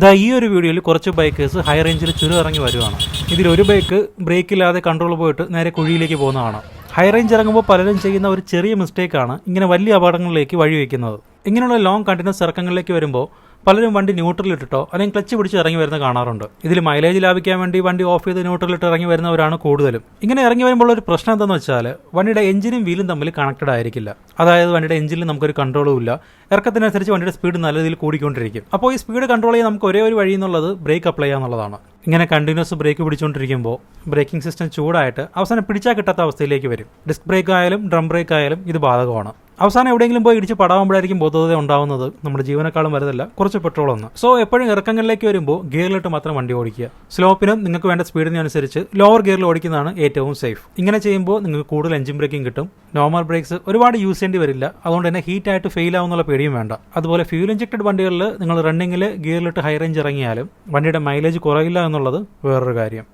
ഈ ഒരു വീഡിയോയിൽ കുറച്ച് ബൈക്കേഴ്സ് ഹൈ റേഞ്ചിൽ ചുരുമിറങ്ങി വരുവാണ്. ഇതിലൊരു ബൈക്ക് ബ്രേക്കില്ലാതെ കൺട്രോൾ പോയിട്ട് നേരെ കുഴിയിലേക്ക് പോകുന്നതാണ്. ഹൈ റേഞ്ച് ഇറങ്ങുമ്പോൾ പലരും ചെയ്യുന്ന ഒരു ചെറിയ മിസ്റ്റേക്കാണ് ഇങ്ങനെ വലിയ അപകടങ്ങളിലേക്ക് വഴിവെക്കുന്നത്. ഇങ്ങനെയുള്ള ലോങ് കണ്ടിന്യൂസ് ഇറക്കങ്ങളിലേക്ക് വരുമ്പോൾ പലരും വണ്ടി ന്യൂട്രലിട്ടിട്ടോ അല്ലെങ്കിൽ ക്ലച്ച് പിടിച്ച് ഇറങ്ങി വരുന്ന കാണാറുണ്ട്. ഇതിൽ മൈലേജ് ലാഭിക്കാൻ വേണ്ടി വണ്ടി ഓഫ് ചെയ്ത് ന്യൂട്രലിട്ട് ഇറങ്ങി വരുന്നവരാണ് കൂടുതലും. ഇങ്ങനെ ഇറങ്ങി വരുമ്പോൾ ഒരു പ്രശ്നം എന്താണെന്ന് വെച്ചാൽ വണ്ടിയുടെ എഞ്ചിനും വീലും തമ്മിൽ കണക്റ്റഡ് ആയിരിക്കില്ല. അതായത് വണ്ടിയുടെ എഞ്ചിനിൽ നമുക്കൊരു കൺട്രോളും ഇല്ല. ഇറക്കത്തിനനുസരിച്ച് വണ്ടിയുടെ സ്പീഡ് നല്ല രീതിയിൽ കൂടിക്കൊണ്ടിരിക്കും. അപ്പോൾ ഈ സ്പീഡ് കൺട്രോൾ ചെയ്യാൻ നമുക്ക് ഒരേ ഒരു വഴി എന്നുള്ളത് ബ്രേക്ക് അപ്ലൈ ചെയ്യുക എന്നുള്ളതാണ്. ഇങ്ങനെ കണ്ടിന്യൂസ് ബ്രേക്ക് പിടിച്ചുകൊണ്ടിരിക്കുമ്പോൾ ബ്രേക്കിംഗ് സിസ്റ്റം ചൂടായിട്ട് അവസാനം പിടിച്ചാൽ കിട്ടാത്ത അവസ്ഥയിലേക്ക് വരും. ഡിസ്ക് ബ്രേക്ക് ആയാലും ഡ്രം ബ്രേക്ക് ആയാലും ഇത് ബാധകമാണ്. അവസാനം എവിടെയെങ്കിലും പോയി ഇടിച്ച് പടാവുമ്പോഴായിരിക്കും ബോധത ഉണ്ടാവുന്നത് നമ്മുടെ ജീവനേക്കാളും വലുതല്ല കുറച്ച് പെട്രോൾ ഒന്ന്. സോ എപ്പോഴും ഇറക്കങ്ങളിലേക്ക് വരുമ്പോൾ ഗിയറിലിട്ട് മാത്രം വണ്ടി ഓടിക്കുക. സ്ലോപ്പിനും നിങ്ങൾക്ക് വേണ്ട സ്പീഡിനനുസരിച്ച് ലോവർ ഗിയറിൽ ഓടിക്കുന്നതാണ് ഏറ്റവും സേഫ്. ഇങ്ങനെ ചെയ്യുമ്പോൾ നിങ്ങൾക്ക് കൂടുതൽ എഞ്ചിൻ ബ്രേക്കിംഗ് കിട്ടും. നോർമൽ ബ്രേക്സ് ഒരുപാട് യൂസ് ചെയ്യേണ്ടി വരില്ല. അതുകൊണ്ട് തന്നെ ഹീറ്റ് ആയിട്ട് ഫെയിൽ ആവുന്നുള്ള പേടിയും വേണ്ട. അതുപോലെ ഫ്യൂൽ ഇഞ്ചക്റ്റഡ് വണ്ടികളിൽ നിങ്ങൾ റണ്ണിങ്ങിൽ ഗിയറിലിട്ട് ഹൈ റേഞ്ച് ഇറങ്ങിയാലും വണ്ടിയുടെ മൈലേജ് കുറയില്ല എന്നുള്ളത് വേറൊരു കാര്യം.